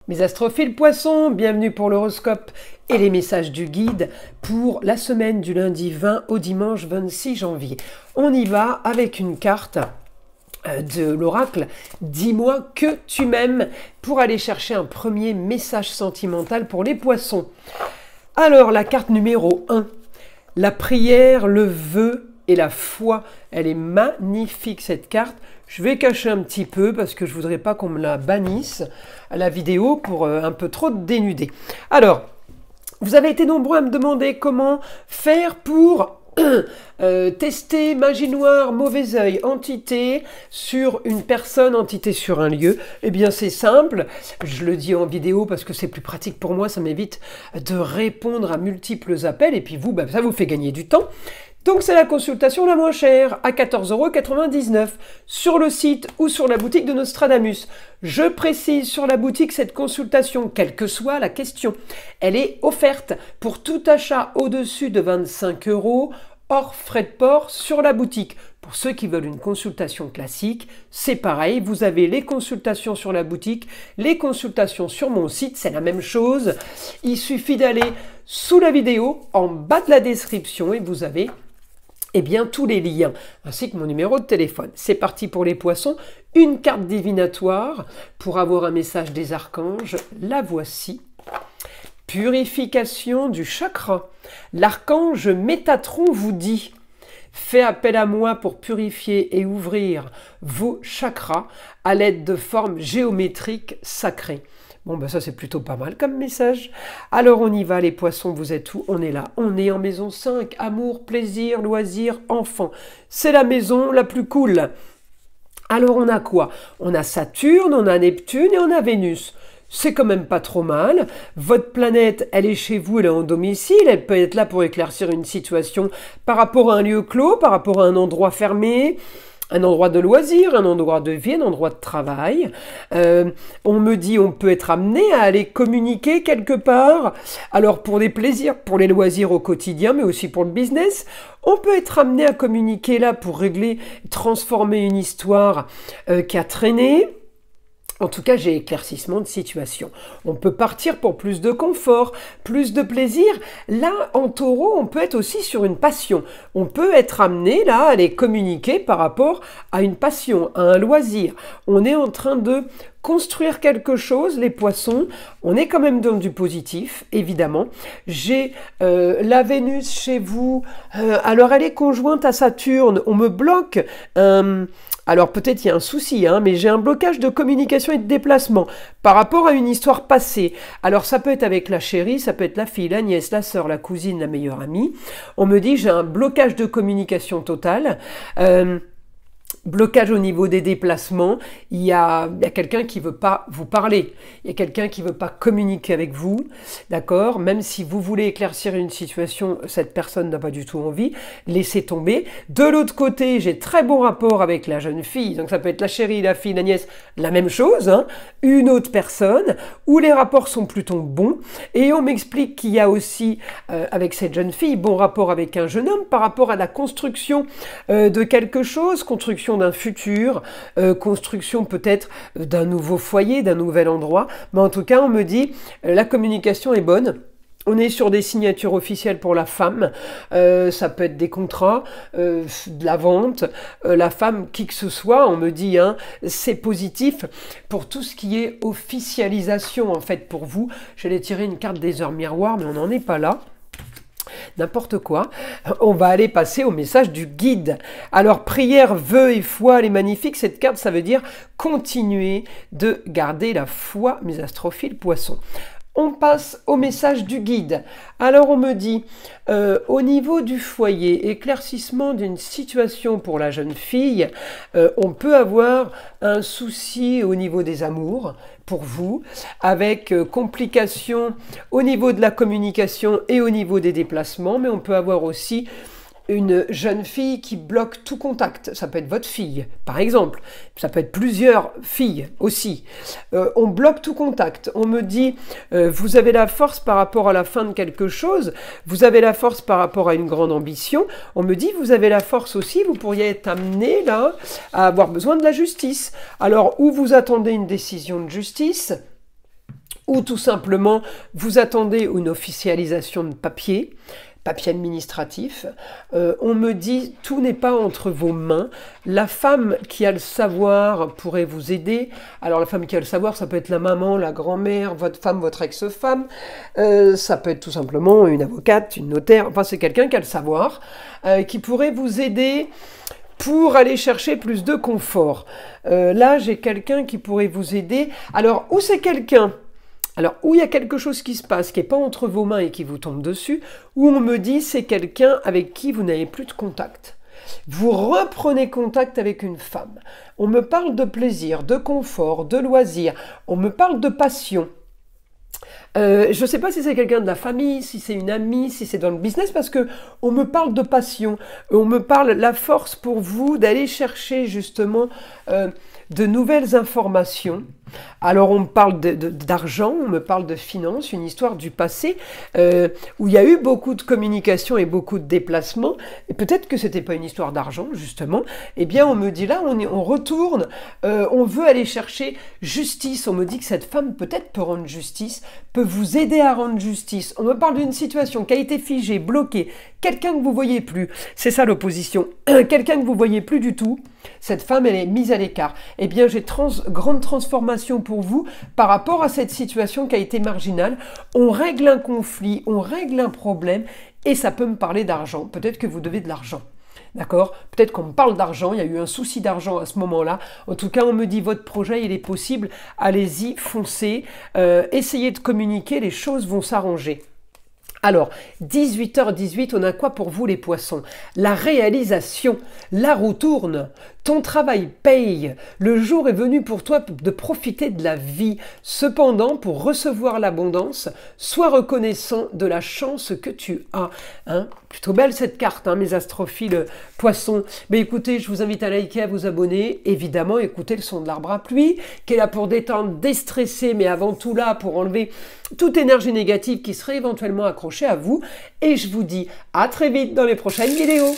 Mes astrophiles poissons, bienvenue pour l'horoscope et les messages du guide pour la semaine du lundi 20 au dimanche 26 janvier. On y va avec une carte de l'oracle « Dis-moi que tu m'aimes » pour aller chercher un premier message sentimental pour les poissons. Alors, la carte numéro 1, la prière, le vœu et la foi. Elle est magnifique cette carte. Je vais cacher un petit peu parce que je voudrais pas qu'on me la bannisse à la vidéo pour un peu trop dénuder. Alors, vous avez été nombreux à me demander comment faire pour tester magie noire, mauvais œil, entité sur une personne, entité sur un lieu. Eh bien, c'est simple. Je le dis en vidéo parce que c'est plus pratique pour moi. Ça m'évite de répondre à multiples appels. Et puis vous, ça vous fait gagner du temps. Donc c'est la consultation la moins chère, à 14,99 € sur le site ou sur la boutique de Nostradamus. Je précise sur la boutique, cette consultation, quelle que soit la question, elle est offerte pour tout achat au-dessus de 25 € hors frais de port sur la boutique. Pour ceux qui veulent une consultation classique, c'est pareil, vous avez les consultations sur la boutique, les consultations sur mon site, c'est la même chose. Il suffit d'aller sous la vidéo, en bas de la description, et vous avez tous les liens, ainsi que mon numéro de téléphone. C'est parti pour les poissons. Une carte divinatoire pour avoir un message des archanges. La voici. Purification du chakra. L'archange Métatron vous dit « Fais appel à moi pour purifier et ouvrir vos chakras à l'aide de formes géométriques sacrées. » Bon, ça c'est plutôt pas mal comme message. Alors on y va les poissons, vous êtes où? On est là, on est en maison 5, amour, plaisir, loisirs, enfants. C'est la maison la plus cool. Alors on a quoi? On a Saturne, on a Neptune et on a Vénus. C'est quand même pas trop mal. Votre planète, elle est chez vous, elle est en domicile, elle peut être là pour éclaircir une situation par rapport à un lieu clos, par rapport à un endroit fermé, un endroit de loisir, un endroit de vie, un endroit de travail. On me dit on peut être amené à aller communiquer quelque part. Alors pour des plaisirs, pour les loisirs au quotidien, mais aussi pour le business, on peut être amené à communiquer là pour régler, transformer une histoire qui a traîné. En tout cas, j'ai éclaircissement de situation. On peut partir pour plus de confort, plus de plaisir. Là, en taureau, on peut être aussi sur une passion. On peut être amené là à aller communiquer par rapport à une passion, à un loisir. On est en train de construire quelque chose, les poissons. On est quand même dans du positif, évidemment. J'ai la Vénus chez vous. Alors, elle est conjointe à Saturne. On me bloque alors peut-être il y a un souci, mais j'ai un blocage de communication et de déplacement par rapport à une histoire passée. Alors ça peut être avec la chérie, ça peut être la fille, la nièce, la sœur, la cousine, la meilleure amie. On me dit j'ai un blocage de communication totale. Blocage au niveau des déplacements, il y a quelqu'un qui ne veut pas vous parler, il y a quelqu'un qui ne veut pas communiquer avec vous, d'accord? Même si vous voulez éclaircir une situation, cette personne n'a pas du tout envie, laissez tomber. De l'autre côté, j'ai très bon rapport avec la jeune fille, donc ça peut être la chérie, la fille, la nièce, la même chose, une autre personne, où les rapports sont plutôt bons, et on m'explique qu'il y a aussi, avec cette jeune fille, bon rapport avec un jeune homme par rapport à la construction de quelque chose, construction d'un futur, construction peut-être d'un nouveau foyer, d'un nouvel endroit. Mais en tout cas, on me dit la communication est bonne. On est sur des signatures officielles pour la femme, ça peut être des contrats, de la vente, la femme, qui que ce soit, on me dit, c'est positif pour tout ce qui est officialisation en fait pour vous. J'allais tirer une carte des heures miroirs, mais on n'en est pas là. N'importe quoi, on va aller passer au message du guide. Alors, prière, vœu et foi, elle est magnifique. Cette carte, ça veut dire continuer de garder la foi, mes astrophiles poissons. On passe au message du guide. Alors on me dit, au niveau du foyer, éclaircissement d'une situation pour la jeune fille, on peut avoir un souci au niveau des amours pour vous, avec complications au niveau de la communication et au niveau des déplacements, mais on peut avoir aussi une jeune fille qui bloque tout contact. Ça peut être votre fille, par exemple. Ça peut être plusieurs filles aussi. On bloque tout contact. On me dit, vous avez la force par rapport à la fin de quelque chose. Vous avez la force par rapport à une grande ambition. On me dit, vous avez la force aussi. Vous pourriez être amené là à avoir besoin de la justice. Alors, ou vous attendez une décision de justice, ou tout simplement vous attendez une officialisation de papier administratif. On me dit, tout n'est pas entre vos mains. La femme qui a le savoir pourrait vous aider. Alors la femme qui a le savoir, ça peut être la maman, la grand-mère, votre femme, votre ex-femme. Ça peut être tout simplement une avocate, une notaire. Enfin, c'est quelqu'un qui a le savoir, qui pourrait vous aider pour aller chercher plus de confort. Là, j'ai quelqu'un qui pourrait vous aider. Alors, où c'est quelqu'un ? Alors, où il y a quelque chose qui se passe, qui n'est pas entre vos mains et qui vous tombe dessus, où on me dit c'est quelqu'un avec qui vous n'avez plus de contact. Vous reprenez contact avec une femme. On me parle de plaisir, de confort, de loisir. On me parle de passion. Je ne sais pas si c'est quelqu'un de la famille, si c'est une amie, si c'est dans le business, parce que on me parle de passion. On me parle de la force pour vous d'aller chercher justement de nouvelles informations. Alors on me parle d'argent, on me parle de finances, une histoire du passé où il y a eu beaucoup de communication et beaucoup de déplacements, et peut-être que c'était pas une histoire d'argent justement. Eh bien on me dit là, on retourne, on veut aller chercher justice. On me dit que cette femme peut-être peut rendre justice, peut vous aider à rendre justice. On me parle d'une situation qui a été figée, bloquée, quelqu'un que vous voyez plus. C'est ça l'opposition, quelqu'un que vous voyez plus du tout. Cette femme, elle est mise à l'écart. Eh bien, j'ai grande transformation pour vous par rapport à cette situation qui a été marginale. On règle un conflit, on règle un problème et ça peut me parler d'argent. Peut-être que vous devez de l'argent. D'accord ? Peut-être qu'on me parle d'argent, il y a eu un souci d'argent à ce moment-là. En tout cas, on me dit votre projet, il est possible. Allez-y, foncez, essayez de communiquer, les choses vont s'arranger. Alors, 18h18, on a quoi pour vous les poissons? La réalisation, la roue tourne, ton travail paye, le jour est venu pour toi de profiter de la vie. Cependant, pour recevoir l'abondance, sois reconnaissant de la chance que tu as. Hein, plutôt belle cette carte, hein, mes astrophiles poissons. Mais écoutez, je vous invite à liker, à vous abonner. Évidemment, écoutez le son de l'arbre à pluie, qui est là pour détendre, déstresser, mais avant tout là pour enlever toute énergie négative qui serait éventuellement accrochée à vous. Et je vous dis à très vite dans les prochaines vidéos.